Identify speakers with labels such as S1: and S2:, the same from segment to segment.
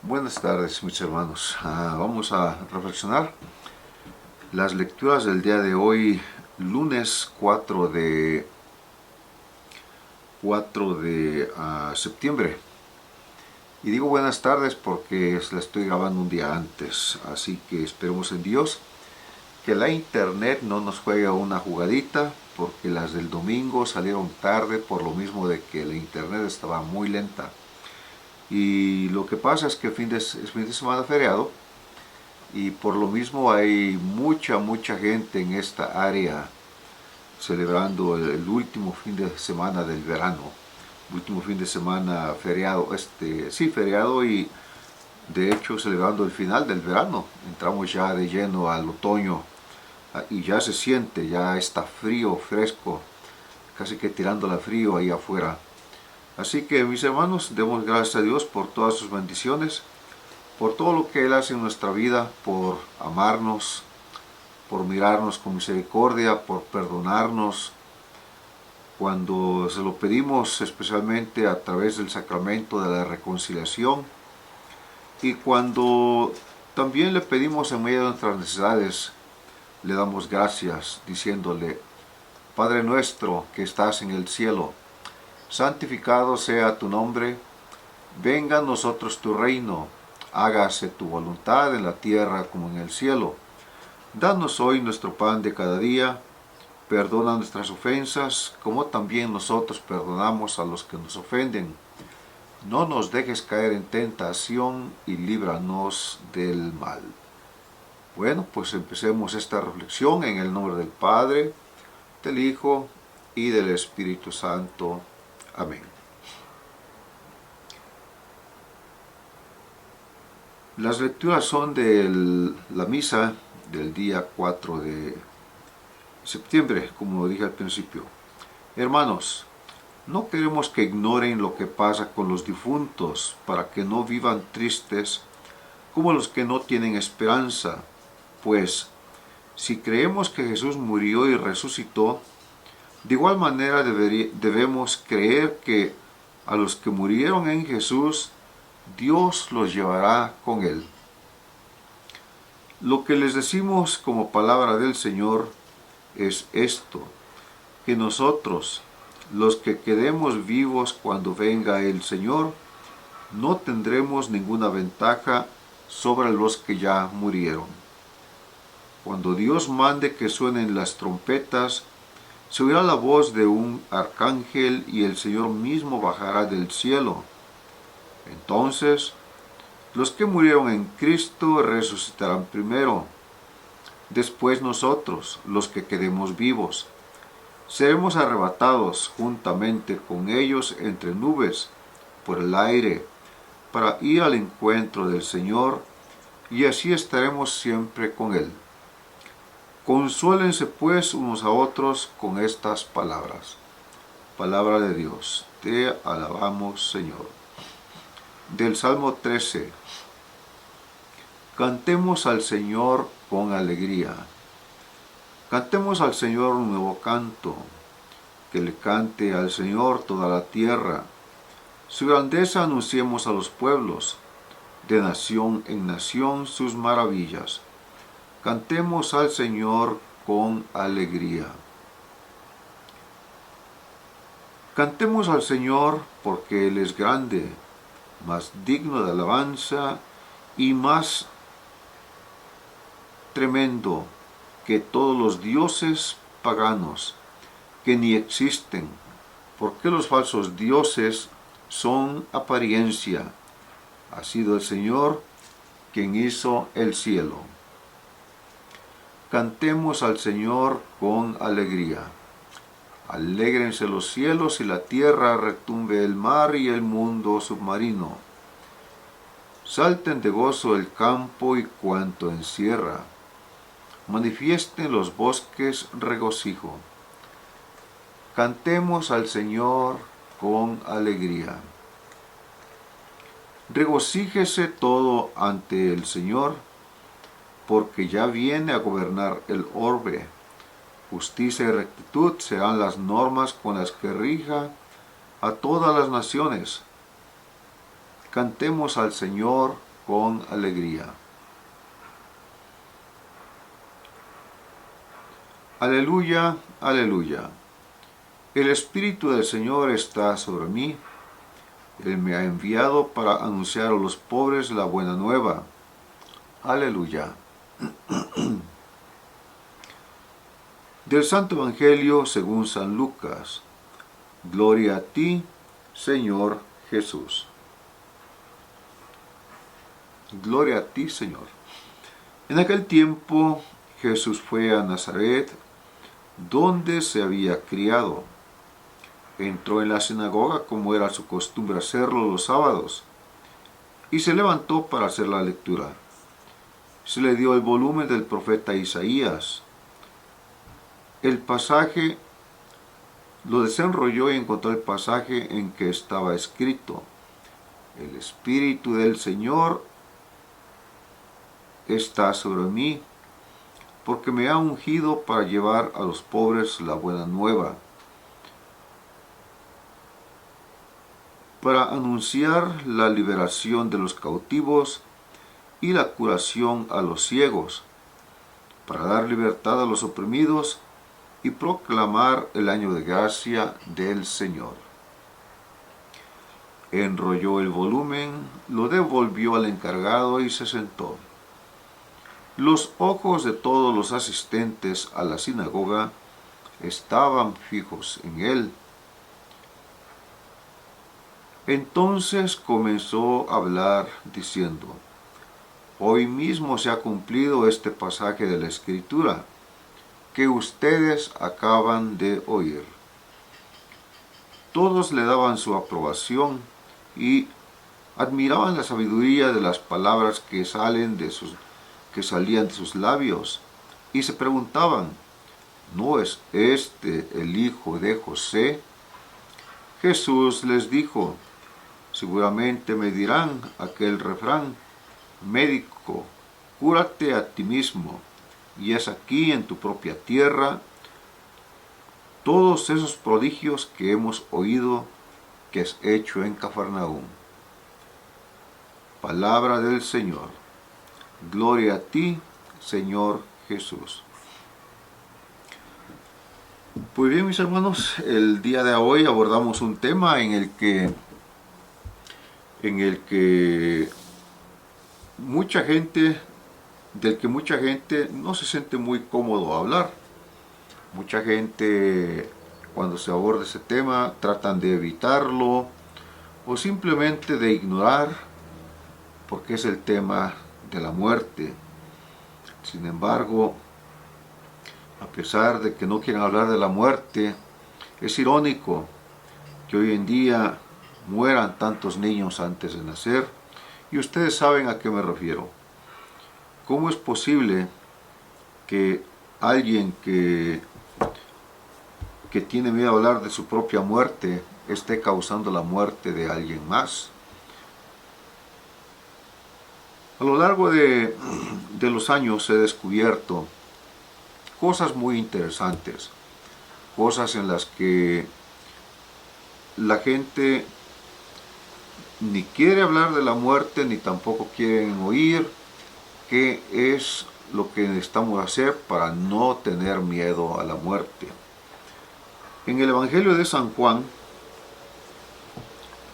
S1: Buenas tardes, mis hermanos. Vamos a reflexionar las lecturas del día de hoy, lunes 4 de septiembre. Y digo buenas tardes porque la estoy grabando un día antes, así que esperemos en Dios que la internet no nos juegue una jugadita, porque las del domingo salieron tarde por lo mismo de que la internet estaba muy lenta. Y lo que pasa es que es fin de semana feriado y por lo mismo hay mucha gente en esta área celebrando el último fin de semana del verano, último fin de semana feriado, sí, feriado, y de hecho celebrando el final del verano. Entramos ya de lleno al otoño y ya se siente, ya está frío, fresco, casi que tirando la frío ahí afuera. Así que, mis hermanos, demos gracias a Dios por todas sus bendiciones, por todo lo que Él hace en nuestra vida, por amarnos, por mirarnos con misericordia, por perdonarnos cuando se lo pedimos, especialmente a través del sacramento de la reconciliación, y cuando también le pedimos en medio de nuestras necesidades, le damos gracias diciéndole: Padre nuestro que estás en el cielo, santificado sea tu nombre, venga a nosotros tu reino, hágase tu voluntad en la tierra como en el cielo. Danos hoy nuestro pan de cada día, perdona nuestras ofensas, como también nosotros perdonamos a los que nos ofenden. No nos dejes caer en tentación y líbranos del mal. Bueno, pues empecemos esta reflexión en el nombre del Padre, del Hijo y del Espíritu Santo. Amén. Las lecturas son de la misa del día 4 de septiembre, como dije al principio. Hermanos, no queremos que ignoren lo que pasa con los difuntos, para que no vivan tristes como los que no tienen esperanza. Pues, si creemos que Jesús murió y resucitó, de igual manera debemos creer que a los que murieron en Jesús, Dios los llevará con Él. Lo que les decimos como palabra del Señor es esto: que nosotros, los que quedemos vivos cuando venga el Señor, no tendremos ninguna ventaja sobre los que ya murieron. Cuando Dios mande que suenen las trompetas, se oirá la voz de un arcángel y el Señor mismo bajará del cielo. Entonces, los que murieron en Cristo resucitarán primero. Después nosotros, los que quedemos vivos, seremos arrebatados juntamente con ellos entre nubes por el aire para ir al encuentro del Señor, y así estaremos siempre con Él. Consuélense pues unos a otros con estas palabras. Palabra de Dios. Te alabamos, Señor. Del Salmo 13. Cantemos al Señor con alegría. Cantemos al Señor un nuevo canto. Que le cante al Señor toda la tierra. Su grandeza anunciemos a los pueblos, de nación en nación sus maravillas. Cantemos al Señor con alegría. Cantemos al Señor porque Él es grande, más digno de alabanza y más tremendo que todos los dioses paganos que ni existen, porque los falsos dioses son apariencia. Ha sido el Señor quien hizo el cielo. Cantemos al Señor con alegría. Alégrense los cielos y la tierra, retumbe el mar y el mundo submarino. Salten de gozo el campo y cuanto encierra. Manifiesten los bosques regocijo. Cantemos al Señor con alegría. Regocíjese todo ante el Señor, porque ya viene a gobernar el orbe. Justicia y rectitud serán las normas con las que rija a todas las naciones. Cantemos al Señor con alegría. Aleluya, aleluya. El Espíritu del Señor está sobre mí. Él me ha enviado para anunciar a los pobres la buena nueva. Aleluya. Del Santo Evangelio según San Lucas. Gloria a ti, Señor Jesús. Gloria a ti, Señor. En aquel tiempo Jesús fue a Nazaret, donde se había criado. Entró en la sinagoga como era su costumbre hacerlo los sábados, y se levantó para hacer la lectura. Se le dio el volumen del profeta Isaías. El pasaje lo desenrolló y encontró el pasaje en que estaba escrito: el Espíritu del Señor está sobre mí, porque me ha ungido para llevar a los pobres la buena nueva, para anunciar la liberación de los cautivos y la curación a los ciegos, para dar libertad a los oprimidos y proclamar el año de gracia del Señor. Enrolló el volumen, lo devolvió al encargado y se sentó. Los ojos de todos los asistentes a la sinagoga estaban fijos en él. Entonces comenzó a hablar diciendo: hoy mismo se ha cumplido este pasaje de la Escritura que ustedes acaban de oír. Todos le daban su aprobación y admiraban la sabiduría de las palabras que salían de sus labios, y se preguntaban: ¿no es este el hijo de José? Jesús les dijo: seguramente me dirán aquel refrán: médico, cúrate a ti mismo, y es aquí en tu propia tierra todos esos prodigios que hemos oído que has hecho en Cafarnaúm. Palabra del Señor. Gloria a ti, Señor Jesús. Pues bien, mis hermanos, el día de hoy abordamos un tema en el que mucha gente no se siente muy cómodo hablar. Mucha gente, cuando se aborda ese tema, tratan de evitarlo o simplemente de ignorar, porque es el tema de la muerte. Sin embargo, a pesar de que no quieren hablar de la muerte, es irónico que hoy en día mueran tantos niños antes de nacer, y ustedes saben a qué me refiero. ¿Cómo es posible que alguien que tiene miedo a hablar de su propia muerte esté causando la muerte de alguien más? A lo largo de los años he descubierto cosas muy interesantes, cosas en las que la gente ni quiere hablar de la muerte, ni tampoco quieren oír qué es lo que necesitamos hacer para no tener miedo a la muerte. En el Evangelio de San Juan,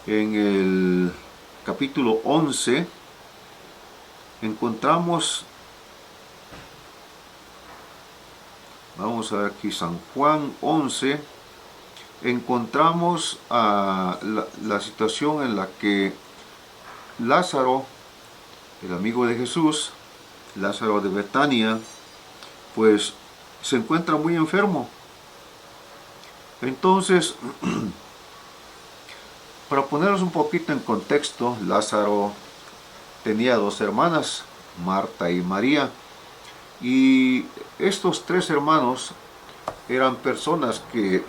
S1: en el capítulo 11, encontramos, vamos a ver aquí, San Juan 11, encontramos la situación en la que Lázaro, el amigo de Jesús, Lázaro de Betania, pues se encuentra muy enfermo. Entonces, para ponernos un poquito en contexto, Lázaro tenía dos hermanas, Marta y María, y estos tres hermanos eran personas que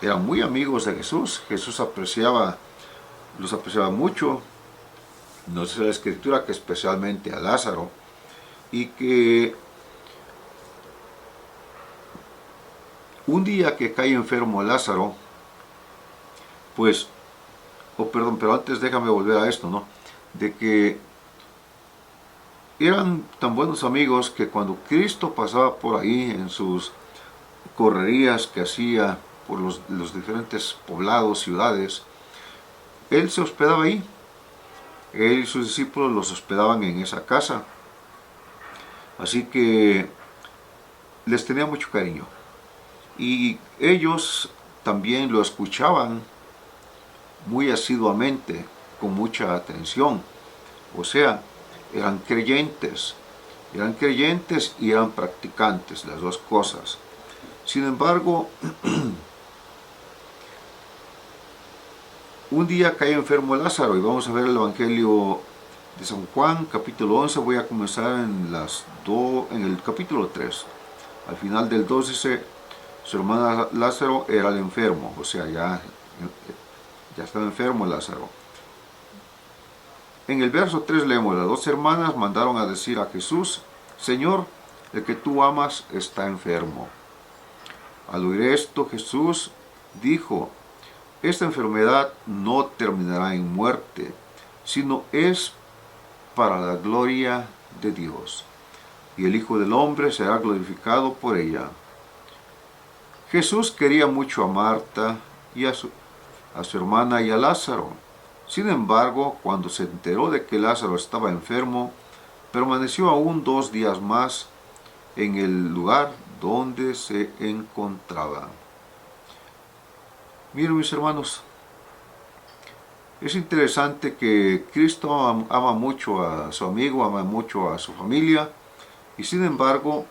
S1: eran muy amigos de Jesús. Jesús los apreciaba mucho. Nos dice la Escritura que especialmente a Lázaro, y que un día que cae enfermo Lázaro, pues, pero antes déjame volver a esto, ¿no? De que eran tan buenos amigos que cuando Cristo pasaba por ahí en sus correrías que hacía por los diferentes poblados, ciudades, Él se hospedaba ahí. Él y sus discípulos los hospedaban en esa casa. Así que les tenía mucho cariño. Y ellos también lo escuchaban muy asiduamente, con mucha atención. O sea, eran creyentes y eran practicantes, las dos cosas. Sin embargo, un día cae enfermo Lázaro, y vamos a ver el Evangelio de San Juan, capítulo 11, voy a comenzar en el capítulo 3. Al final del 2 dice, su hermano Lázaro era el enfermo, o sea, ya estaba enfermo Lázaro. En el verso 3 leemos, las dos hermanas mandaron a decir a Jesús, Señor, el que tú amas está enfermo. Al oír esto, Jesús dijo, esta enfermedad no terminará en muerte, sino es para la gloria de Dios, y el Hijo del Hombre será glorificado por ella. Jesús quería mucho a Marta y a su hermana y a Lázaro. Sin embargo, cuando se enteró de que Lázaro estaba enfermo, permaneció aún 2 días más en el lugar donde se encontraba. Miren, mis hermanos, es interesante que Cristo ama mucho a su amigo, ama mucho a su familia, y sin embargo,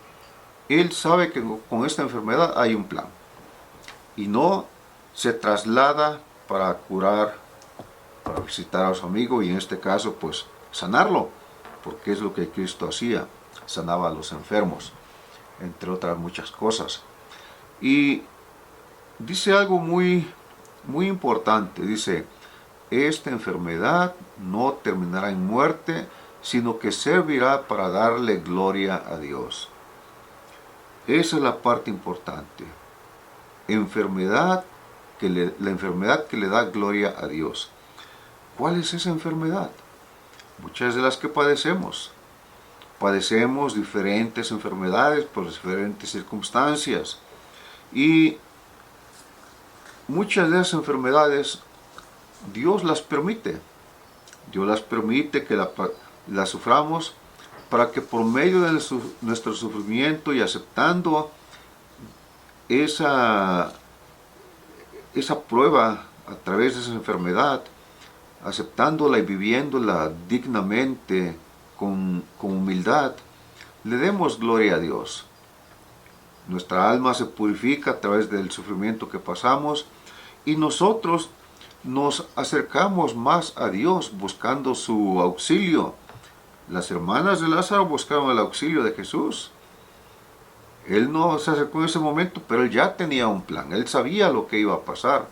S1: Él sabe que con esta enfermedad hay un plan. Y no se traslada para curar, para visitar a su amigo y en este caso pues sanarlo, porque es lo que Cristo hacía, sanaba a los enfermos, entre otras muchas cosas. Y dice algo muy importante, dice, esta enfermedad no terminará en muerte, sino que servirá para darle gloria a Dios. Esa es la parte importante. La enfermedad que le da gloria a Dios. ¿Cuál es esa enfermedad? Muchas de las que padecemos. Padecemos diferentes enfermedades por diferentes circunstancias. Y muchas de esas enfermedades Dios las permite. Dios las permite que las suframos para que por medio de nuestro sufrimiento y aceptando esa prueba a través de esa enfermedad, aceptándola y viviéndola dignamente, con humildad, le demos gloria a Dios. Nuestra alma se purifica a través del sufrimiento que pasamos y nosotros nos acercamos más a Dios buscando su auxilio. Las hermanas de Lázaro buscaron el auxilio de Jesús. Él no se acercó en ese momento, pero él ya tenía un plan. Él sabía lo que iba a pasar.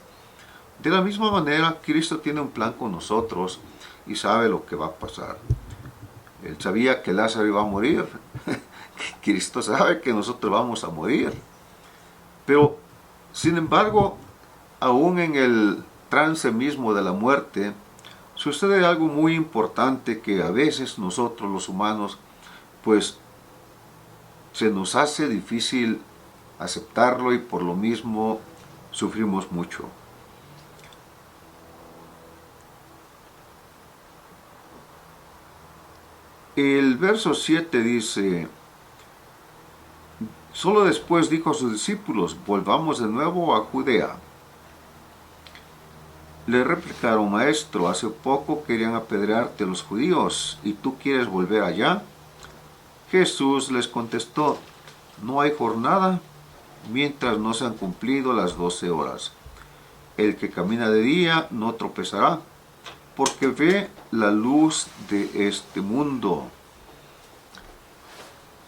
S1: De la misma manera, Cristo tiene un plan con nosotros y sabe lo que va a pasar. Él sabía que Lázaro iba a morir. Cristo sabe que nosotros vamos a morir. Pero, sin embargo, aún en el trance mismo de la muerte, sucede algo muy importante que a veces nosotros los humanos, pues, se nos hace difícil aceptarlo y por lo mismo sufrimos mucho. El verso 7 dice, solo después dijo a sus discípulos, volvamos de nuevo a Judea. Le replicaron, maestro, hace poco querían apedrearte los judíos, ¿y tú quieres volver allá? Jesús les contestó, no hay jornada mientras no se han cumplido las 12 horas. El que camina de día no tropezará, porque ve la luz de este mundo.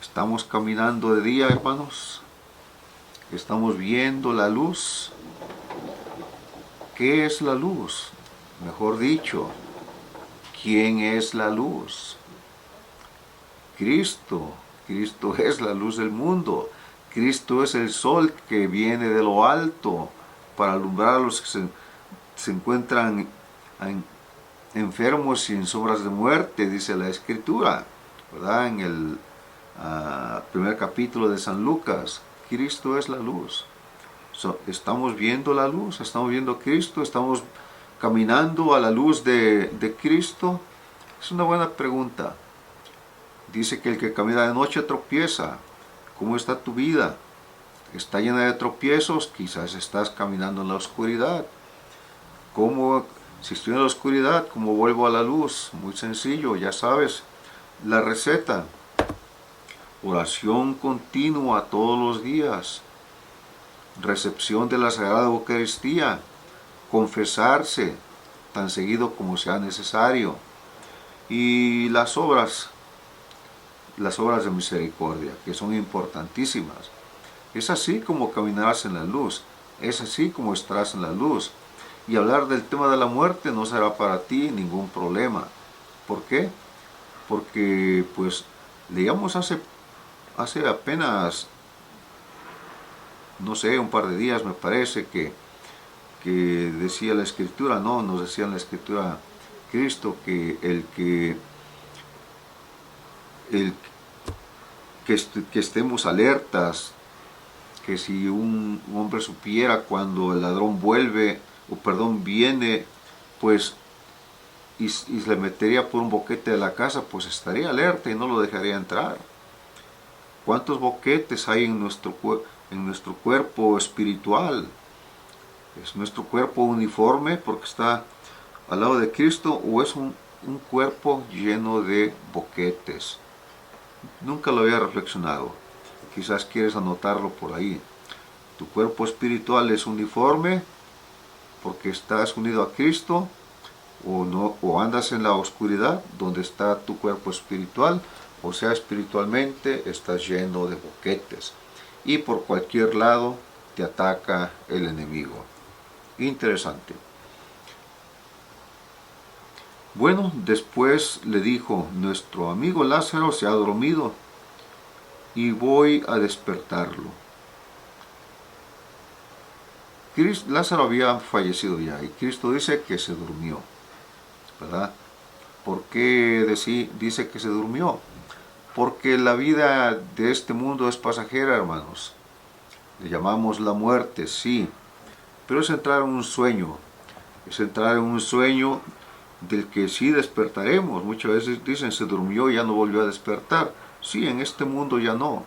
S1: ¿Estamos caminando de día, hermanos? ¿Estamos viendo la luz? ¿Qué es la luz? Mejor dicho, ¿quién es la luz? Cristo. Cristo es la luz del mundo. Cristo es el sol que viene de lo alto para alumbrar a los que se encuentran enfermos y en sombras de muerte, dice la Escritura. ¿verdad? En el primer capítulo de San Lucas, Cristo es la luz. Estamos viendo la luz, estamos viendo a Cristo, estamos caminando a la luz de Cristo. Es una buena pregunta. Dice que el que camina de noche tropieza. ¿Cómo está tu vida? ¿Está llena de tropiezos? Quizás estás caminando en la oscuridad. ¿Cómo, si estoy en la oscuridad, cómo vuelvo a la luz? Muy sencillo, ya sabes la receta. Oración continua todos los días. Recepción de la Sagrada Eucaristía. Confesarse tan seguido como sea necesario. Y las obras de misericordia, que son importantísimas. Es así como caminarás en la luz, es así como estarás en la luz. Y hablar del tema de la muerte no será para ti ningún problema. ¿Por qué? Porque pues leíamos hace apenas, no sé, un par de días me parece que decía la Escritura, no, nos decía en la Escritura Cristo que que estemos alertas, que si un hombre supiera cuando el ladrón viene, pues, y le metería por un boquete de la casa, pues estaría alerta y no lo dejaría entrar. ¿Cuántos boquetes hay en nuestro cuerpo espiritual? ¿Es nuestro cuerpo uniforme porque está al lado de Cristo o es un cuerpo lleno de boquetes? Nunca lo había reflexionado. Quizás quieres anotarlo por ahí. Tu cuerpo espiritual es uniforme porque estás unido a Cristo, o no, o andas en la oscuridad donde está tu cuerpo espiritual, o sea, espiritualmente estás lleno de boquetes y por cualquier lado te ataca el enemigo. Interesante. Bueno, después le dijo: nuestro amigo Lázaro se ha dormido y voy a despertarlo. Lázaro había fallecido ya y Cristo dice que se durmió, ¿verdad? ¿Por qué dice que se durmió? Porque la vida de este mundo es pasajera, hermanos. Le llamamos la muerte, sí, pero es entrar en un sueño. Es entrar en un sueño del que sí despertaremos. Muchas veces dicen se durmió y ya no volvió a despertar. Sí, en este mundo ya no.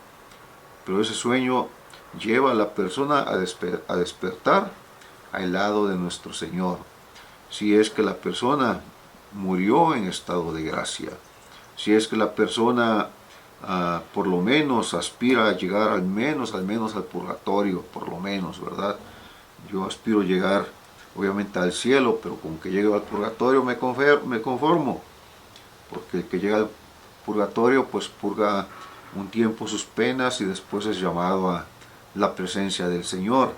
S1: Pero ese sueño lleva a la persona a despertar al lado de nuestro Señor. Si es que la persona murió en estado de gracia. Si es que la persona por lo menos aspira a llegar al menos al purgatorio, por lo menos, ¿verdad? Yo aspiro a llegar obviamente al cielo, pero con que llegue al purgatorio me conformo, porque el que llega al purgatorio pues purga un tiempo sus penas y después es llamado a la presencia del Señor.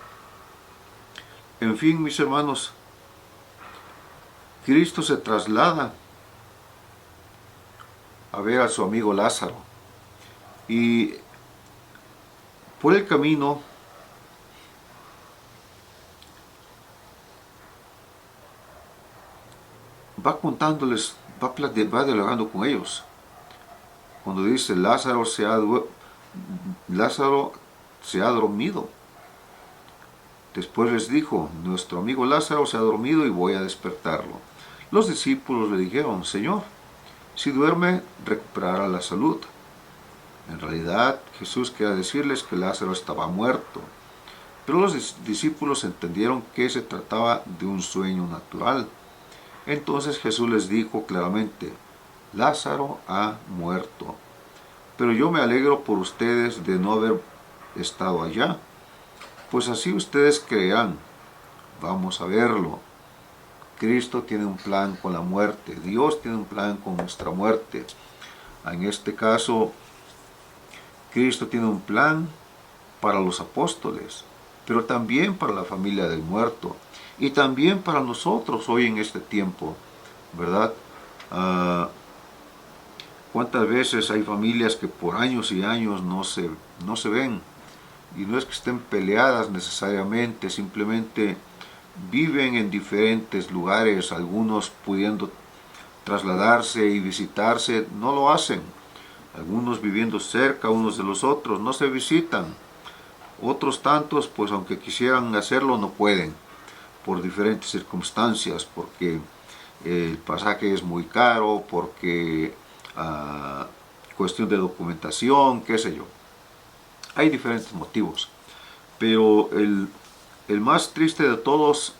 S1: En fin, mis hermanos, Cristo se traslada a ver a su amigo Lázaro y por el camino va contándoles, va dialogando con ellos. Cuando dice Lázaro se ha dormido. Después les dijo: nuestro amigo Lázaro se ha dormido y voy a despertarlo. Los discípulos le dijeron: Señor, si duerme, recuperará la salud. En realidad, Jesús quería decirles que Lázaro estaba muerto. Pero los discípulos entendieron que se trataba de un sueño natural. Entonces Jesús les dijo claramente: Lázaro ha muerto. Pero yo me alegro por ustedes de no haber estado allá, pues así ustedes creerán. Vamos a verlo. Cristo tiene un plan con la muerte. Dios tiene un plan con nuestra muerte. En este caso, Cristo tiene un plan para los apóstoles, pero también para la familia del muerto y también para nosotros hoy en este tiempo, ¿verdad? ¿Cuántas veces hay familias que por años y años no se ven? Y no es que estén peleadas necesariamente, simplemente viven en diferentes lugares, algunos pudiendo trasladarse y visitarse, no lo hacen. algunos viviendo cerca unos de los otros, no se visitan. Otros tantos, pues aunque quisieran hacerlo, no pueden, por diferentes circunstancias, porque el pasaje es muy caro, porque cuestión de documentación, qué sé yo. Hay diferentes motivos, pero el más triste de todos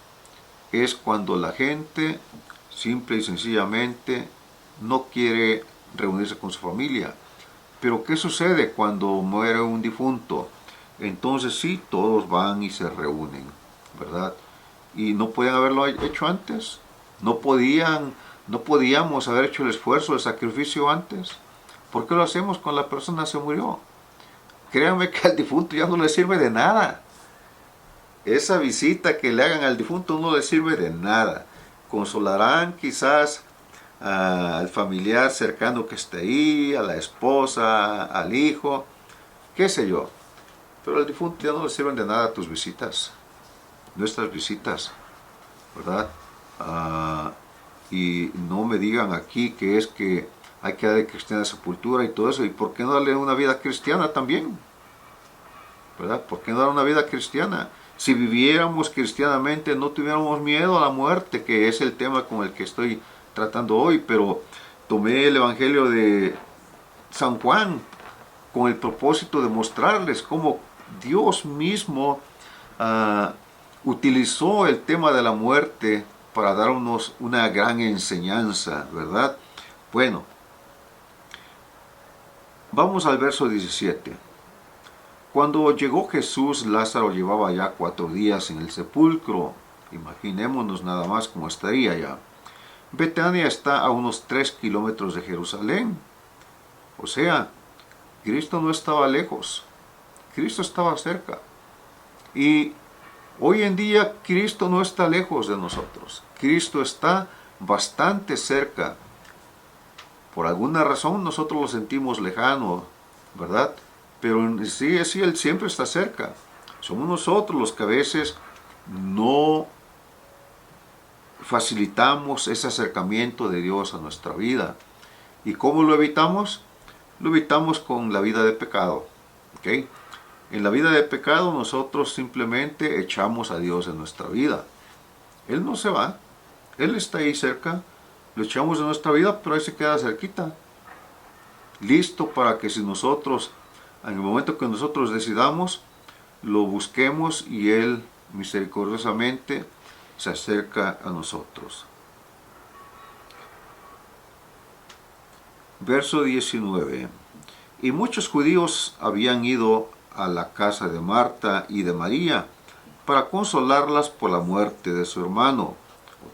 S1: es cuando la gente simple y sencillamente no quiere reunirse con su familia. Pero ¿qué sucede cuando muere un difunto? Entonces sí, todos van y se reúnen, ¿verdad? Y no podían haberlo hecho antes. No podíamos haber hecho el esfuerzo, el sacrificio antes. ¿Por qué lo hacemos cuando la persona se murió? Créanme que al difunto ya no le sirve de nada. Esa visita que le hagan al difunto no le sirve de nada. Consolarán quizás al familiar cercano que esté ahí, a la esposa, al hijo, qué sé yo. Pero al difunto ya no le sirven de nada tus visitas, nuestras visitas, ¿verdad? Y no me digan aquí que es que hay que darle cristiana sepultura y todo eso. ¿Y por qué no darle una vida cristiana también? ¿Verdad? ¿Por qué no dar una vida cristiana? Si viviéramos cristianamente no tuviéramos miedo a la muerte, que es el tema con el que estoy tratando hoy, pero tomé el Evangelio de San Juan con el propósito de mostrarles cómo Dios mismo utilizó el tema de la muerte para darnos una gran enseñanza, ¿verdad? Bueno, vamos al verso 17. Cuando llegó Jesús, Lázaro llevaba ya 4 días en el sepulcro. Imaginémonos nada más cómo estaría ya. Betania está a unos 3 kilómetros de Jerusalén. O sea, Cristo no estaba lejos. Cristo estaba cerca. Y hoy en día Cristo no está lejos de nosotros. Cristo está bastante cerca. Por alguna razón nosotros lo sentimos lejano, ¿verdad? Pero sí, Él siempre está cerca. Somos nosotros los que a veces no facilitamos ese acercamiento de Dios a nuestra vida. ¿Y cómo lo evitamos? Lo evitamos con la vida de pecado. ¿Ok? En la vida de pecado nosotros simplemente echamos a Dios en nuestra vida. Él no se va. Él está ahí cerca. Lo echamos de nuestra vida, pero ahí se queda cerquita. Listo para que si nosotros, en el momento que nosotros decidamos, lo busquemos y Él misericordiosamente se acerca a nosotros. Verso 19. Y muchos judíos habían ido a la casa de Marta y de María para consolarlas por la muerte de su hermano.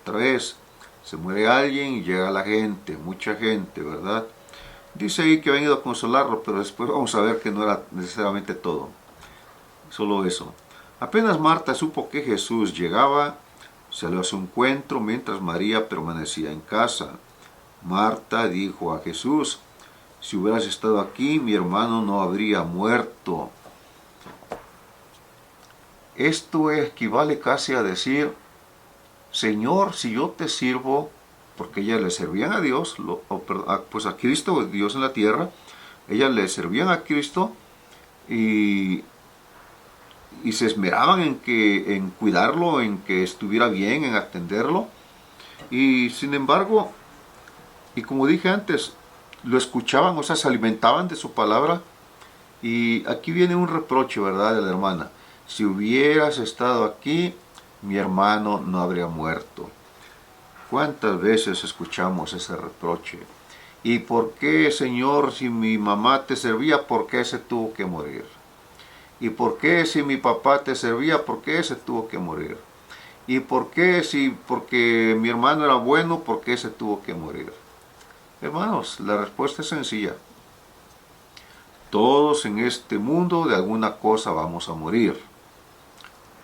S1: Otra vez, se muere alguien y llega la gente, mucha gente, ¿verdad? Dice ahí que habían ido a consolarlo, pero después vamos a ver que no era necesariamente todo. Solo eso. Apenas Marta supo que Jesús llegaba, salió a su encuentro mientras María permanecía en casa. Marta dijo a Jesús: si hubieras estado aquí, mi hermano no habría muerto. Esto equivale casi a decir: Señor, si yo te sirvo, porque ellas le servían a Dios, pues a Cristo, Dios en la tierra, ellas le servían a Cristo y se esmeraban en cuidarlo, en que estuviera bien, en atenderlo. Y sin embargo, y como dije antes, lo escuchaban, o sea, se alimentaban de su palabra. Y aquí viene un reproche, ¿verdad?, de la hermana. Si hubieras estado aquí, mi hermano no habría muerto. ¿Cuántas veces escuchamos ese reproche? ¿Y por qué, Señor, si mi mamá te servía, por qué se tuvo que morir? ¿Y por qué si mi papá te servía, por qué se tuvo que morir? ¿Y por qué si porque mi hermano era bueno, por qué se tuvo que morir? Hermanos, la respuesta es sencilla. Todos en este mundo de alguna cosa vamos a morir.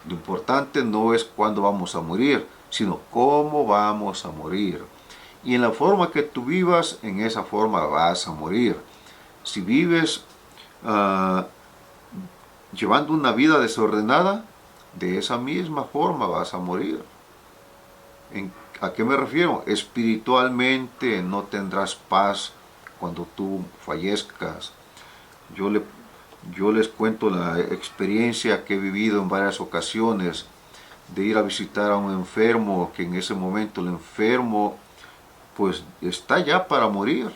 S1: Lo importante no es cuándo vamos a morir, sino cómo vamos a morir. Y en la forma que tú vivas, en esa forma vas a morir. Si vives llevando una vida desordenada, de esa misma forma vas a morir. ¿A qué me refiero? Espiritualmente no tendrás paz cuando tú fallezcas. Yo les cuento la experiencia que he vivido en varias ocasiones de ir a visitar a un enfermo, que en ese momento el enfermo pues está ya para morir,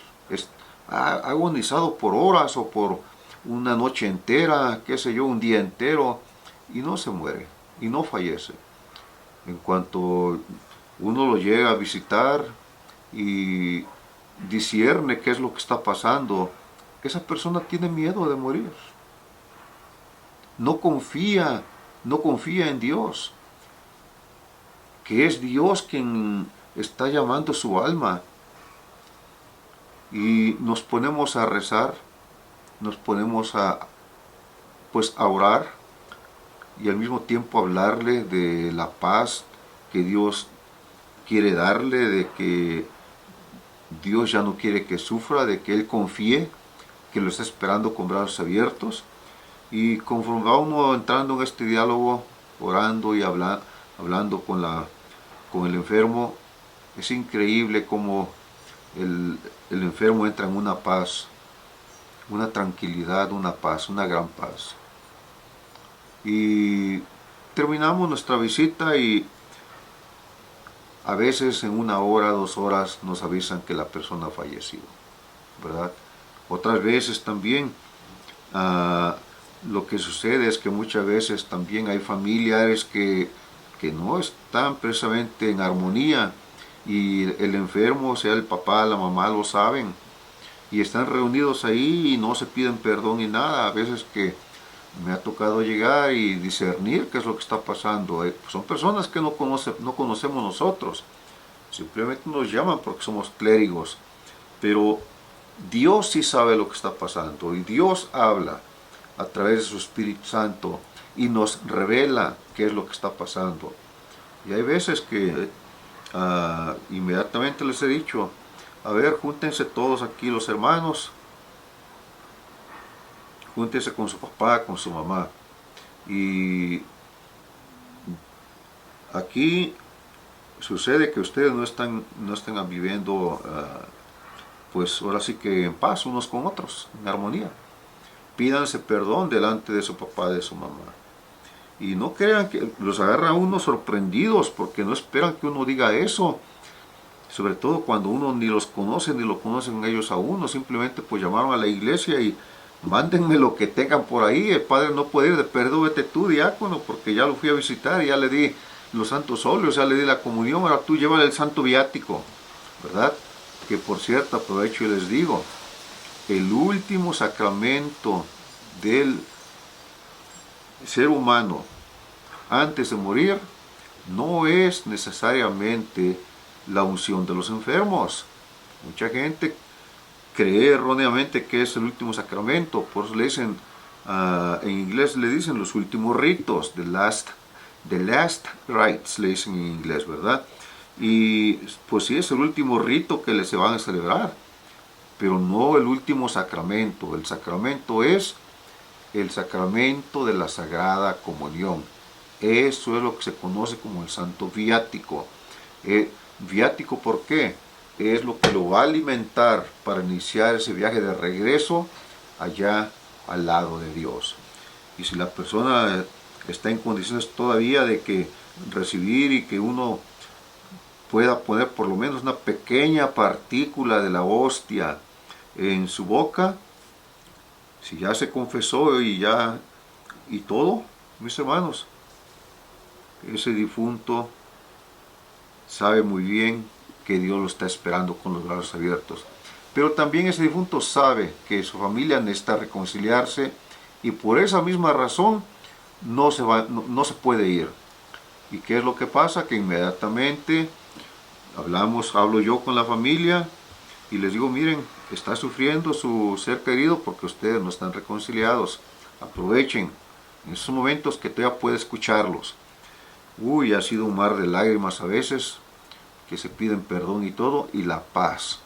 S1: ha agonizado por horas o por una noche entera, qué sé yo, un día entero, y no se muere, y no fallece. En cuanto uno lo llega a visitar y discierne qué es lo que está pasando, esa persona tiene miedo de morir. No confía, no confía en Dios, que es Dios quien está llamando su alma. Y nos ponemos a rezar, nos ponemos a orar y al mismo tiempo hablarle de la paz que Dios quiere darle, de que Dios ya no quiere que sufra, de que Él confíe, que lo está esperando con brazos abiertos. Y conforme va uno entrando en este diálogo, orando y hablando con el enfermo, es increíble cómo el enfermo entra en una paz, una tranquilidad, una paz, una gran paz. Y terminamos nuestra visita y a veces en 1 hora, 2 horas nos avisan que la persona ha fallecido, ¿verdad? Otras veces también lo que sucede es que muchas veces también hay familiares que no están precisamente en armonía y el enfermo, sea el papá, la mamá, lo saben y están reunidos ahí y no se piden perdón ni nada. A veces que me ha tocado llegar y discernir qué es lo que está pasando. Son personas que no conocemos nosotros, simplemente nos llaman porque somos clérigos, pero Dios sí sabe lo que está pasando y Dios habla a través de su Espíritu Santo y nos revela qué es lo que está pasando. Y hay veces que inmediatamente les he dicho, a ver, júntense todos aquí los hermanos, júntense con su papá, con su mamá. Y aquí sucede que ustedes no están viviendo, pues ahora sí que en paz unos con otros, en armonía. Pídanse perdón delante de su papá, de su mamá. Y no crean que los agarra a uno sorprendidos porque no esperan que uno diga eso. Sobre todo cuando uno ni los conoce ni lo conocen ellos a uno. Simplemente pues llamaron a la iglesia y mándenme lo que tengan por ahí. El padre no puede ir, de perdón, vete tú, diácono, porque ya lo fui a visitar, ya le di los santos óleos, ya le di la comunión, ahora tú llévale el santo viático, ¿verdad? Que por cierto, aprovecho y les digo, el último sacramento del ser humano antes de morir no es necesariamente la unción de los enfermos. Mucha gente cree erróneamente que es el último sacramento, por eso le dicen, en inglés le dicen los últimos ritos, the last rites, le dicen en inglés, ¿verdad? Y pues sí es el último rito que se van a celebrar, pero no el último sacramento. El sacramento es el sacramento de la Sagrada Comunión. Eso es lo que se conoce como el santo viático. Viático, ¿por qué? Es lo que lo va a alimentar para iniciar ese viaje de regreso allá al lado de Dios. Y si la persona está en condiciones todavía de que recibir y que uno pueda poner por lo menos una pequeña partícula de la hostia en su boca, si ya se confesó y todo, mis hermanos, ese difunto sabe muy bien que Dios lo está esperando con los brazos abiertos. Pero también ese difunto sabe que su familia necesita reconciliarse y por esa misma razón no se puede ir. ¿Y qué es lo que pasa? Que inmediatamente hablo yo con la familia y les digo, miren, está sufriendo su ser querido porque ustedes no están reconciliados. Aprovechen en esos momentos que todavía puede escucharlos. Ha sido un mar de lágrimas a veces, que se piden perdón y todo, y la paz.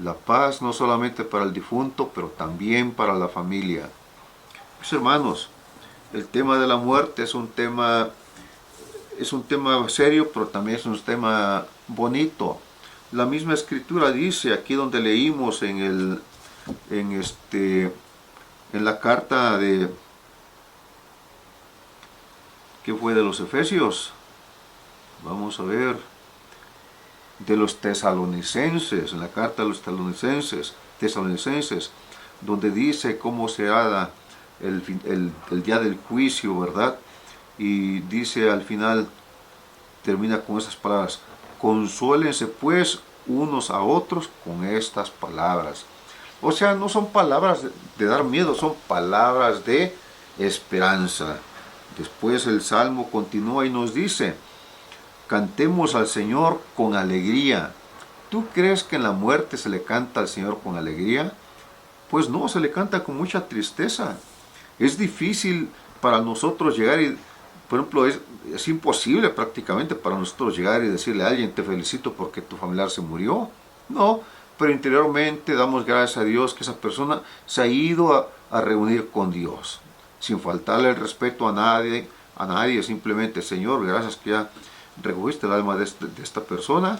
S1: La paz no solamente para el difunto, pero también para la familia. Mis hermanos, el tema de la muerte es un tema serio, pero también es un tema bonito, La misma escritura dice, aquí donde leímos en la carta de, ¿qué fue? De los Efesios. Vamos a ver, de los tesalonicenses, en la carta de los tesalonicenses, donde dice cómo será el día del juicio, ¿verdad? Y dice al final, termina con esas palabras: consuélense pues unos a otros con estas palabras. O sea, no son palabras de dar miedo, son palabras de esperanza. Después el Salmo continúa y nos dice: cantemos al Señor con alegría. ¿Tú crees que en la muerte se le canta al Señor con alegría? Pues no, se le canta con mucha tristeza. Es difícil para nosotros llegar y, por ejemplo, es imposible prácticamente para nosotros llegar y decirle a alguien: te felicito porque tu familiar se murió. No, pero interiormente damos gracias a Dios que esa persona se ha ido a reunir con Dios, sin faltarle el respeto a nadie, simplemente: Señor, gracias que ya recogiste el alma de esta persona.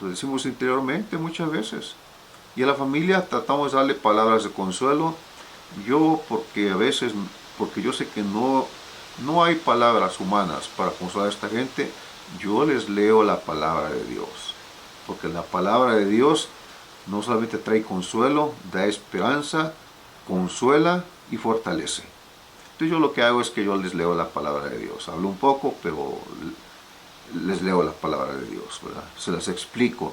S1: Lo decimos interiormente muchas veces. Y a la familia tratamos de darle palabras de consuelo. Yo, porque a veces, porque yo sé que no hay palabras humanas para consolar a esta gente, yo les leo la palabra de Dios. Porque la palabra de Dios no solamente trae consuelo, da esperanza, consuela y fortalece. Entonces yo lo que hago es que yo les leo la palabra de Dios. Hablo un poco, pero les leo la palabra de Dios, ¿verdad? Se las explico.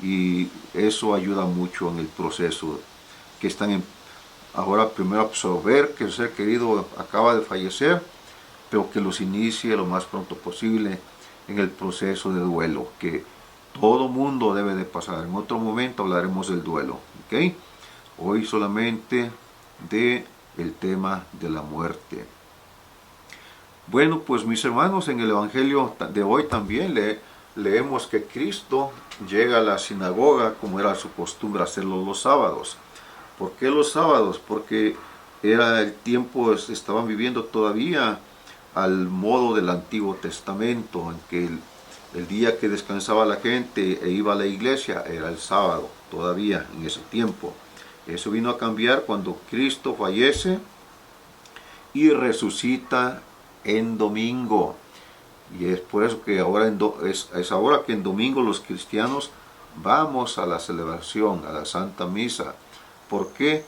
S1: Y eso ayuda mucho en el proceso que están ahora primero absorber que el ser querido acaba de fallecer, pero que los inicie lo más pronto posible en el proceso de duelo, que todo mundo debe de pasar. En otro momento hablaremos del duelo, ¿ok? Hoy solamente de el tema de la muerte. Bueno, pues mis hermanos, en el Evangelio de hoy también leemos que Cristo llega a la sinagoga como era su costumbre hacerlo los sábados. ¿Por qué los sábados? Porque era el tiempo, estaban viviendo todavía al modo del Antiguo Testamento, en que el día que descansaba la gente e iba a la iglesia era el sábado, todavía en ese tiempo. Eso vino a cambiar cuando Cristo fallece y resucita en domingo. Y es por eso que ahora es ahora que en domingo los cristianos vamos a la celebración, a la Santa Misa. ¿Por qué?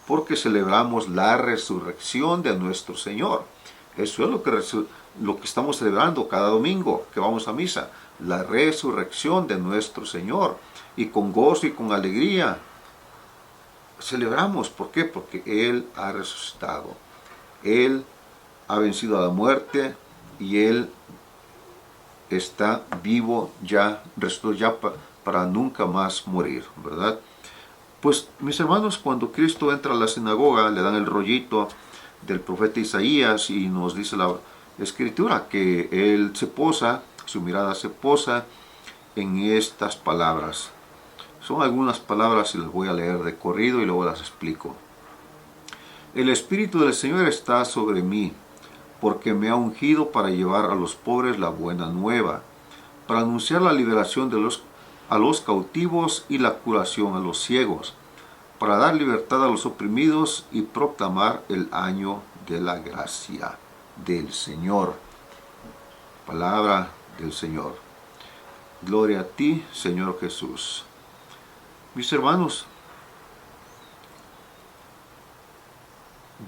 S1: Porque celebramos la resurrección de nuestro Señor. Eso es lo que estamos celebrando cada domingo que vamos a misa. La resurrección de nuestro Señor. Y con gozo y con alegría celebramos. ¿Por qué? Porque Él ha resucitado. Él ha vencido a la muerte y Él está vivo ya, resucitó ya para nunca más morir, ¿verdad? Pues mis hermanos, cuando Cristo entra a la sinagoga, le dan el rollito del profeta Isaías y nos dice la escritura que Él se posa, su mirada se posa en estas palabras. Son algunas palabras y las voy a leer de corrido y luego las explico. El Espíritu del Señor está sobre mí, porque me ha ungido para llevar a los pobres la buena nueva, para anunciar la liberación a los cautivos y la curación a los ciegos, para dar libertad a los oprimidos y proclamar el año de la gracia del Señor. Palabra del Señor. Gloria a ti, Señor Jesús. Mis hermanos,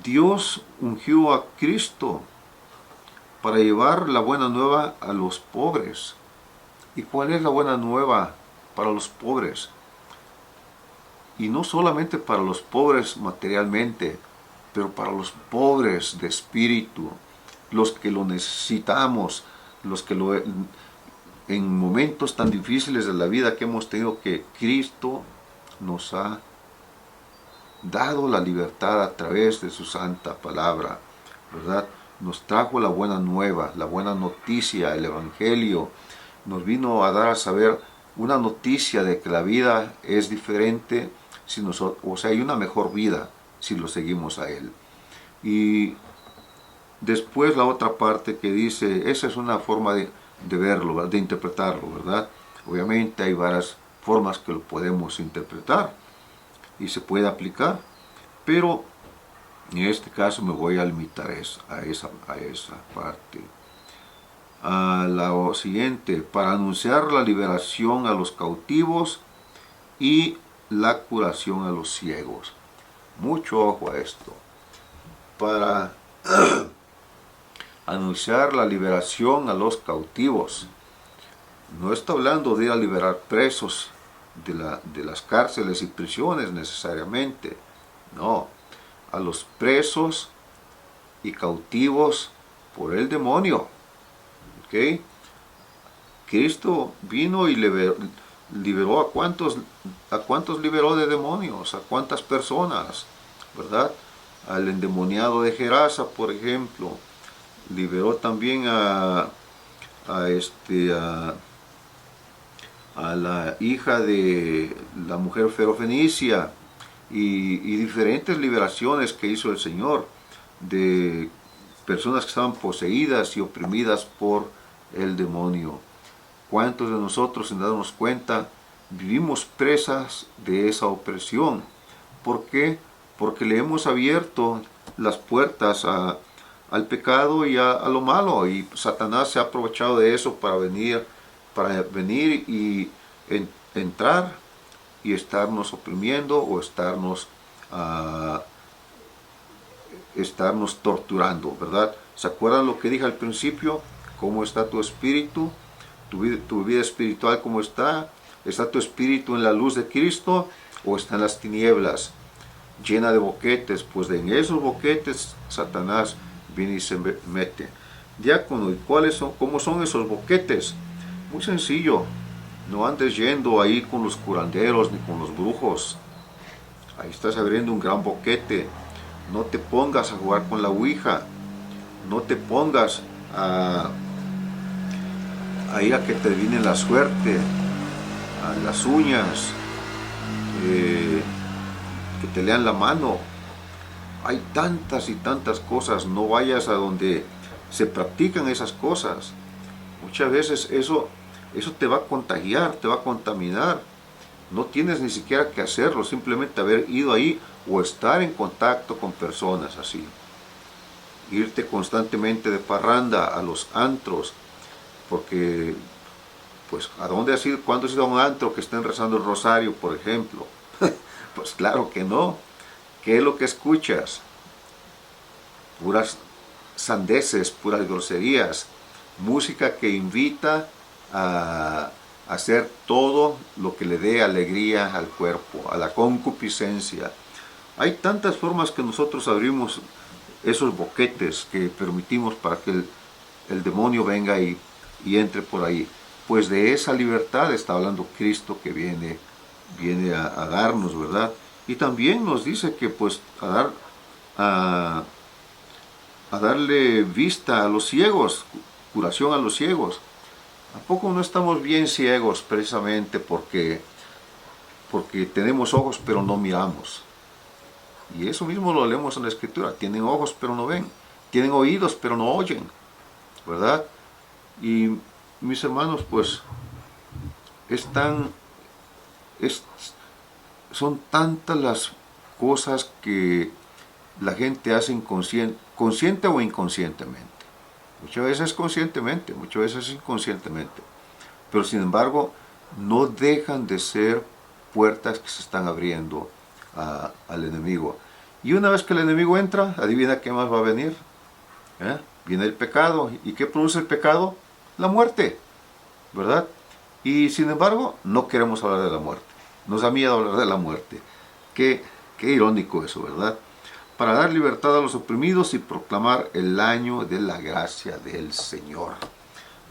S1: Dios ungió a Cristo para llevar la buena nueva a los pobres. ¿Y cuál es la buena nueva para los pobres? Y no solamente para los pobres materialmente, pero para los pobres de espíritu, los que lo necesitamos, los que en momentos tan difíciles de la vida que hemos tenido, que Cristo nos ha dado la libertad a través de su santa palabra, ¿verdad? Nos trajo la buena nueva, la buena noticia, el Evangelio. Nos vino a dar a saber una noticia de que la vida es diferente, hay una mejor vida si lo seguimos a Él. Y después la otra parte que dice, esa es una forma de verlo, de interpretarlo, ¿verdad? Obviamente hay varias formas que lo podemos interpretar y se puede aplicar, pero en este caso me voy a limitar a esa parte. A la siguiente, para anunciar la liberación a los cautivos y la curación a los ciegos. Mucho ojo a esto. Para anunciar la liberación a los cautivos. No está hablando de ir a liberar presos de las cárceles y prisiones necesariamente. No, a los presos y cautivos por el demonio. ¿Ok? Cristo vino y liberó a cuántos liberó de demonios, a cuántas personas, ¿verdad? Al endemoniado de Gerasa, por ejemplo. Liberó también a la hija de la mujer ferofenicia y diferentes liberaciones que hizo el Señor de personas que estaban poseídas y oprimidas por el demonio. ¿Cuántos de nosotros, sin darnos cuenta, vivimos presas de esa opresión? ¿Por qué? Porque le hemos abierto las puertas al pecado y a lo malo, y Satanás se ha aprovechado de eso para venir y entrar y estarnos oprimiendo o estarnos torturando, ¿verdad? ¿Se acuerdan lo que dije al principio? ¿Cómo está tu espíritu? ¿Tu vida espiritual cómo está? ¿Está tu espíritu en la luz de Cristo o está en las tinieblas, llena de boquetes? Pues en esos boquetes Satanás viene y se mete. Diácono, ¿y cómo son esos boquetes? Muy sencillo. No andes yendo ahí con los curanderos ni con los brujos. Ahí estás abriendo un gran boquete. No te pongas a jugar con la ouija. No te pongas a ir a que te adivinen la suerte, a las uñas, que te lean la mano. Hay tantas y tantas cosas. No vayas a donde se practican esas cosas. Muchas veces eso te va a contagiar, te va a contaminar. No tienes ni siquiera que hacerlo, simplemente haber ido ahí o estar en contacto con personas así. Irte constantemente de parranda a los antros, porque, pues, ¿a dónde has ido? ¿Cuándo has ido a un antro que estén rezando el rosario, por ejemplo? Pues claro que no. ¿Qué es lo que escuchas? Puras sandeces, puras groserías, música que invita a hacer todo lo que le dé alegría al cuerpo, a la concupiscencia. Hay tantas formas que nosotros abrimos esos boquetes que permitimos para que el demonio venga y entre por ahí. Pues de esa libertad está hablando Cristo, que viene a darnos, ¿verdad? Y también nos dice que pues a darle vista a los ciegos, curación a los ciegos. ¿A poco no estamos bien ciegos precisamente porque tenemos ojos pero no miramos? Y eso mismo lo leemos en la Escritura. Tienen ojos pero no ven. Tienen oídos pero no oyen, ¿verdad? Y mis hermanos, pues son tantas las cosas que la gente hace consciente o inconscientemente. Muchas veces conscientemente, muchas veces inconscientemente. Pero sin embargo, no dejan de ser puertas que se están abriendo al enemigo. Y una vez que el enemigo entra, adivina qué más va a venir. Viene el pecado. ¿Y qué produce el pecado? La muerte, ¿verdad? Y sin embargo, no queremos hablar de la muerte. Nos da miedo hablar de la muerte. Qué irónico eso, ¿verdad? Para dar libertad a los oprimidos y proclamar el año de la gracia del Señor.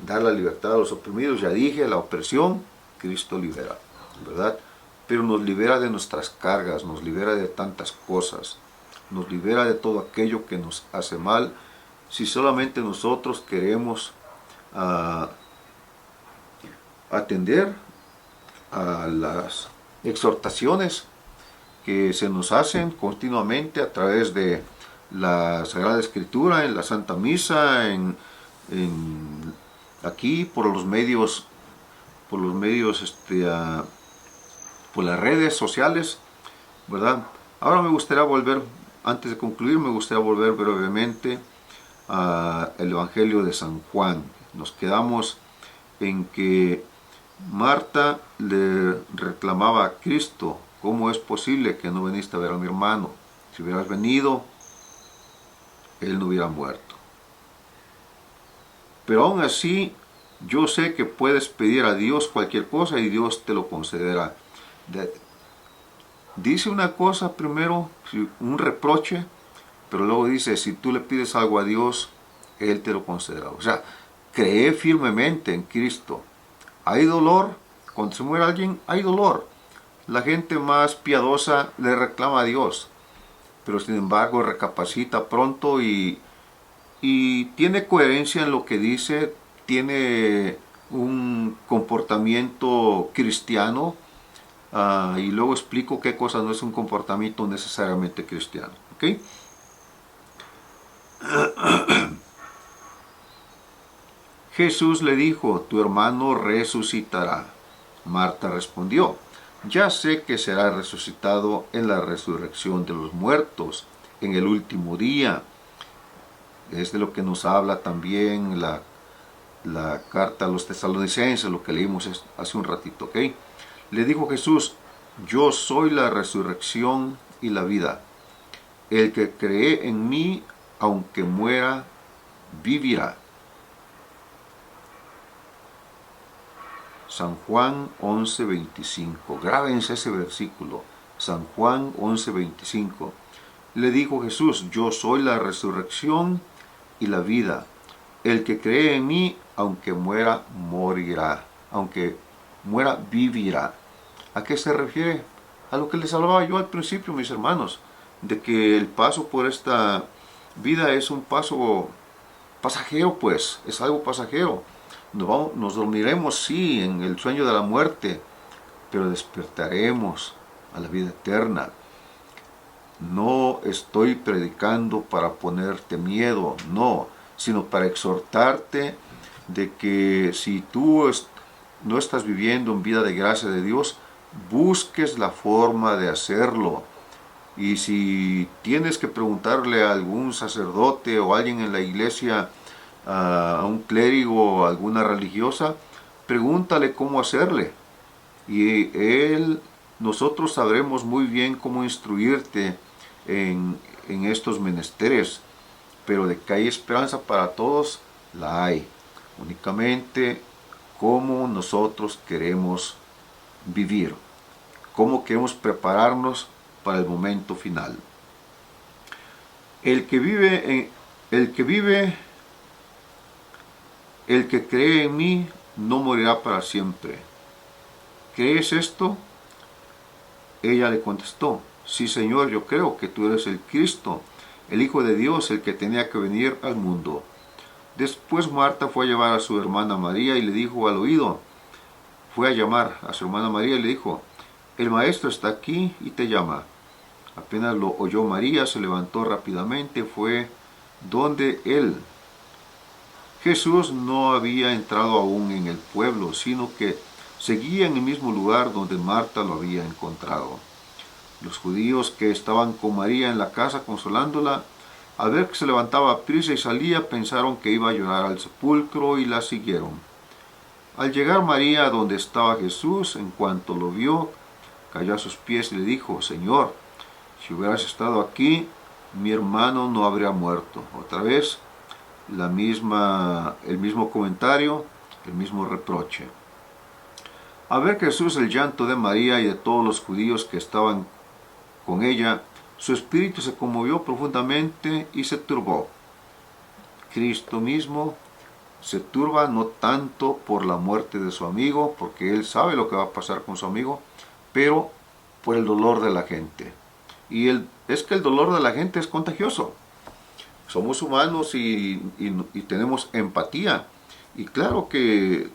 S1: Dar la libertad a los oprimidos, ya dije, la opresión, Cristo libera, ¿verdad? Pero nos libera de nuestras cargas, nos libera de tantas cosas, nos libera de todo aquello que nos hace mal, si solamente nosotros queremos atender a las exhortaciones que se nos hacen continuamente a través de la Sagrada Escritura, en la Santa Misa, aquí por los medios por los medios, por las redes sociales, ¿verdad? Ahora me gustaría volver, antes de concluir, me gustaría volver brevemente al Evangelio de San Juan. Nos quedamos en que Marta le reclamaba a Cristo: ¿cómo es posible que no viniste a ver a mi hermano? Si hubieras venido, él no hubiera muerto. Pero aún así, yo sé que puedes pedir a Dios cualquier cosa y Dios te lo concederá. Dice una cosa primero, un reproche, pero luego dice: si tú le pides algo a Dios, Él te lo concederá. O sea, cree firmemente en Cristo. Hay dolor, cuando se muere alguien, hay dolor. La gente más piadosa le reclama a Dios, pero sin embargo recapacita pronto y tiene coherencia en lo que dice, tiene un comportamiento cristiano. Y luego explico qué cosa no es un comportamiento necesariamente cristiano. ¿Ok? Jesús le dijo: tu hermano resucitará. Marta respondió: ya sé que será resucitado en la resurrección de los muertos, en el último día. Es de lo que nos habla también la carta a los tesalonicenses, lo que leímos hace un ratito. ¿Ok? Le dijo Jesús: yo soy la resurrección y la vida. El que cree en mí, aunque muera, vivirá. San Juan 11:25. Grábense ese versículo. San Juan 11:25. Le dijo Jesús: yo soy la resurrección y la vida. El que cree en mí, aunque muera, morirá. Aunque muera, vivirá. ¿A qué se refiere? A lo que les hablaba yo al principio, mis hermanos, de que el paso por esta vida es un paso pasajero, pues, es algo pasajero. Nos dormiremos, sí, en el sueño de la muerte, pero despertaremos a la vida eterna. No estoy predicando para ponerte miedo, no, sino para exhortarte de que si tú no estás viviendo en vida de gracia de Dios, busques la forma de hacerlo. Y si tienes que preguntarle a algún sacerdote o alguien en la iglesia, a un clérigo o alguna religiosa, pregúntale cómo hacerle. Y nosotros sabremos muy bien cómo instruirte en estos menesteres. Pero de que hay esperanza para todos, la hay. Únicamente cómo nosotros queremos vivir, cómo queremos prepararnos para el momento final. El que cree en mí no morirá para siempre. ¿Crees esto? Ella le contestó: sí, Señor, yo creo que tú eres el Cristo, el Hijo de Dios, el que tenía que venir al mundo. Después Marta fue a llevar a su hermana María y le dijo al oído, fue a llamar a su hermana María y le dijo: el maestro está aquí y te llama. Apenas lo oyó María, se levantó rápidamente, fue donde él. Jesús no había entrado aún en el pueblo, sino que seguía en el mismo lugar donde Marta lo había encontrado. Los judíos que estaban con María en la casa consolándola, al ver que se levantaba a prisa y salía, pensaron que iba a llorar al sepulcro y la siguieron. Al llegar María donde estaba Jesús, en cuanto lo vio, cayó a sus pies y le dijo: Señor, si hubieras estado aquí, mi hermano no habría muerto. Otra vez, el mismo comentario, el mismo reproche. Al ver Jesús el llanto de María y de todos los judíos que estaban con ella, su espíritu se conmovió profundamente y se turbó. Cristo mismo se turba no tanto por la muerte de su amigo, porque él sabe lo que va a pasar con su amigo, pero por el dolor de la gente. Y es que el dolor de la gente es contagioso. Somos humanos y tenemos empatía. Y claro que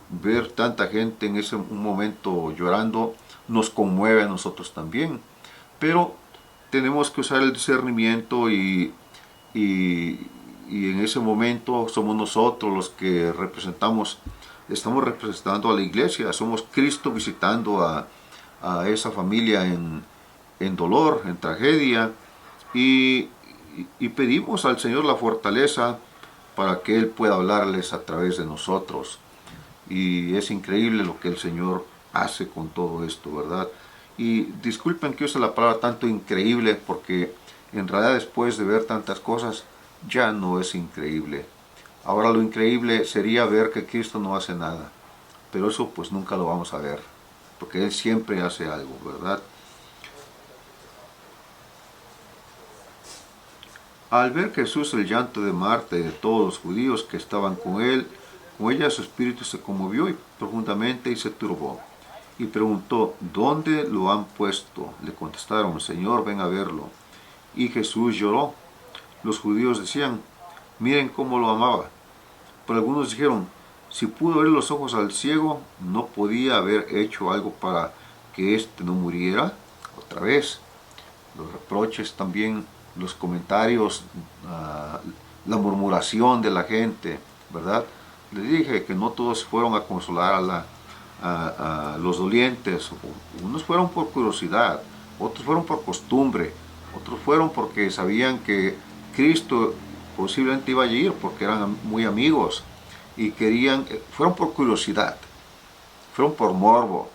S1: ver tanta gente en ese momento llorando nos conmueve a nosotros también. Pero tenemos que usar el discernimiento y en ese momento somos nosotros los que representamos estamos representando a la iglesia, somos Cristo visitando a esa familia en dolor, en tragedia, y pedimos al Señor la fortaleza para que Él pueda hablarles a través de nosotros. Y es increíble lo que el Señor hace con todo esto, ¿verdad? Y disculpen que use la palabra tanto increíble, porque en realidad después de ver tantas cosas ya no es increíble. Ahora lo increíble sería ver que Cristo no hace nada, pero eso pues nunca lo vamos a ver, porque Él siempre hace algo, ¿verdad? Al ver Jesús el llanto de Marta y de todos los judíos que estaban con ella su espíritu se conmovió y profundamente y se turbó. Y preguntó, ¿dónde lo han puesto? Le contestaron, Señor, ven a verlo. Y Jesús lloró. Los judíos decían, miren cómo lo amaba. Pero algunos dijeron, si pudo abrir los ojos al ciego, ¿no podía haber hecho algo para que éste no muriera? Otra vez, los reproches también, los comentarios, la murmuración de la gente, ¿verdad? Les dije que no todos fueron a consolar a los dolientes. Unos fueron por curiosidad, otros fueron por costumbre, otros fueron porque sabían que Cristo posiblemente iba a ir porque eran muy amigos y querían, fueron por curiosidad, fueron por morbo.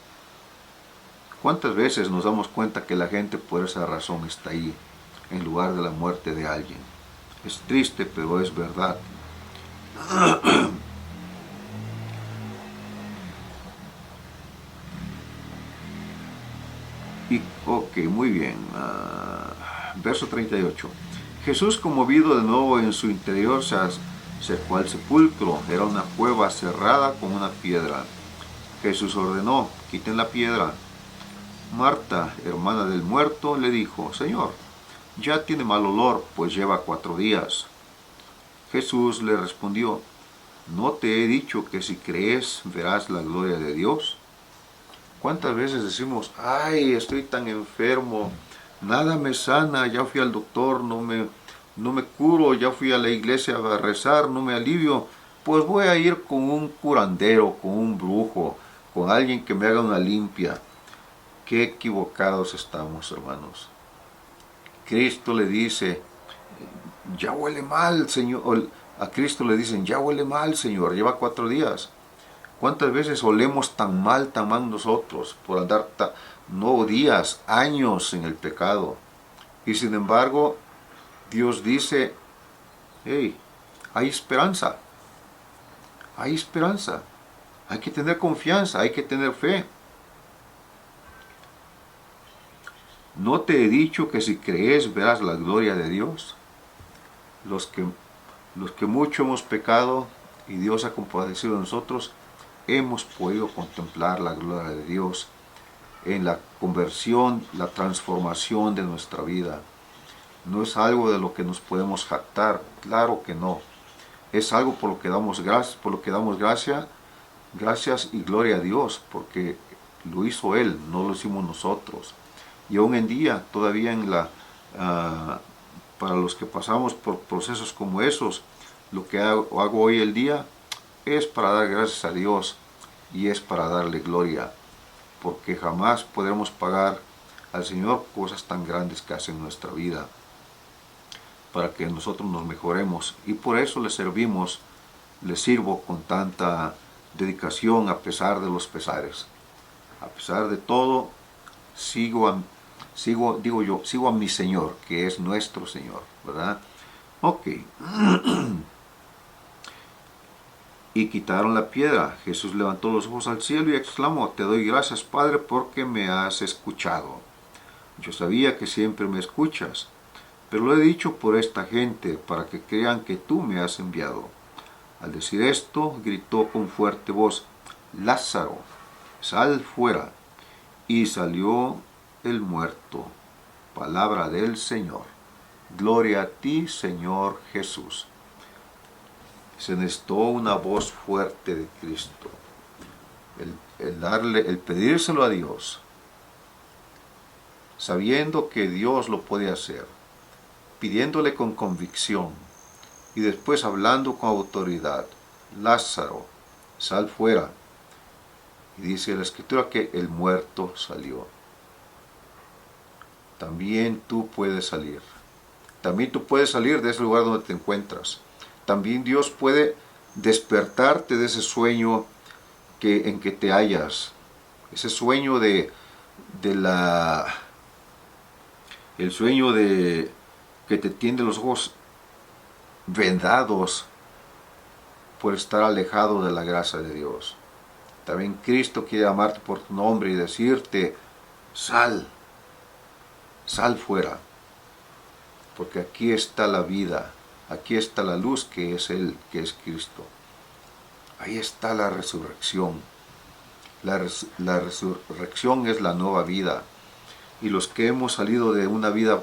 S1: ¿Cuántas veces nos damos cuenta que la gente por esa razón está ahí en lugar de la muerte de alguien? Es triste, pero es verdad. Y, ok, muy bien. Verso 38. Jesús, conmovido de nuevo en su interior, se acercó al sepulcro. Era una cueva cerrada con una piedra. Jesús ordenó, quiten la piedra. Marta, hermana del muerto, le dijo, Señor, ya tiene mal olor, pues lleva 4 días. Jesús le respondió, ¿no te he dicho que si crees verás la gloria de Dios? ¿Cuántas veces decimos, ay, estoy tan enfermo, nada me sana, ya fui al doctor, no me curo, ya fui a la iglesia a rezar, no me alivio? Pues voy a ir con un curandero, con un brujo, con alguien que me haga una limpia. Qué equivocados estamos, hermanos. Cristo le dice, ya huele mal, Señor. A Cristo le dicen, ya huele mal, Señor, lleva 4 días. ¿Cuántas veces olemos tan mal nosotros por andar no días, años en el pecado? Y sin embargo, Dios dice, hey, hay esperanza, hay esperanza. Hay que tener confianza, hay que tener fe. ¿No te he dicho que si crees verás la gloria de Dios? Los que mucho hemos pecado y Dios ha compadecido de nosotros, hemos podido contemplar la gloria de Dios en la conversión, la transformación de nuestra vida. No es algo de lo que nos podemos jactar, claro que no. Es algo por lo que damos gracias y gloria a Dios, porque lo hizo Él, no lo hicimos nosotros. Y aún en día, todavía para los que pasamos por procesos como esos, lo que hago hoy el día es para dar gracias a Dios y es para darle gloria, porque jamás podremos pagar al Señor cosas tan grandes que hace en nuestra vida, para que nosotros nos mejoremos. Y por eso le sirvo con tanta dedicación a pesar de los pesares. A pesar de todo, sigo a mi Señor, que es nuestro Señor, ¿verdad? Ok. Y quitaron la piedra. Jesús levantó los ojos al cielo y exclamó, te doy gracias, Padre, porque me has escuchado. Yo sabía que siempre me escuchas, pero lo he dicho por esta gente, para que crean que tú me has enviado. Al decir esto, gritó con fuerte voz, Lázaro, sal fuera. Y salió el muerto. Palabra del Señor. Gloria a ti, Señor Jesús. Se necesitó una voz fuerte de Cristo. El pedírselo a Dios, sabiendo que Dios lo puede hacer, pidiéndole con convicción y después hablando con autoridad. Lázaro, sal fuera. Y dice la Escritura que el muerto salió. También tú puedes salir. También tú puedes salir de ese lugar donde te encuentras. También Dios puede despertarte de ese sueño en que te hallas. Ese sueño el sueño de que te tiende los ojos vendados por estar alejado de la gracia de Dios. También Cristo quiere amarte por tu nombre y decirte, sal fuera, porque aquí está la vida, aquí está la luz que es Él, que es Cristo. Ahí está la resurrección. La resurrección es la nueva vida. Y los que hemos salido de una vida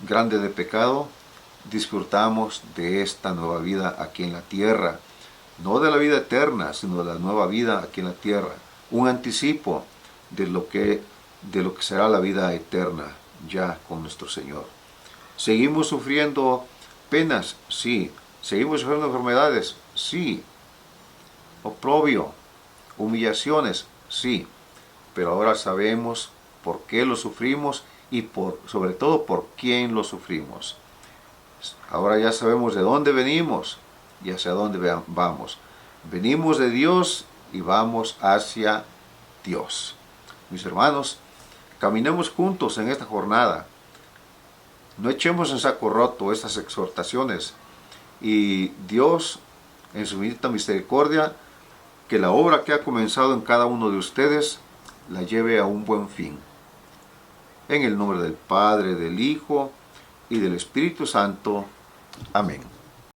S1: grande de pecado, disfrutamos de esta nueva vida aquí en la tierra. No de la vida eterna, sino de la nueva vida aquí en la tierra. Un anticipo de lo que será la vida eterna ya con nuestro Señor. ¿Seguimos sufriendo penas? Sí. ¿Seguimos sufriendo enfermedades? Sí. ¿Oprobio? ¿Humillaciones? Sí. Pero ahora sabemos por qué lo sufrimos y sobre todo por quién lo sufrimos. Ahora ya sabemos de dónde venimos y hacia dónde vamos. Venimos de Dios y vamos hacia Dios. Mis hermanos, caminemos juntos en esta jornada. No echemos en saco roto estas exhortaciones. Y Dios, en su infinita misericordia, que la obra que ha comenzado en cada uno de ustedes la lleve a un buen fin. En el nombre del Padre, del Hijo y del Espíritu Santo. Amén.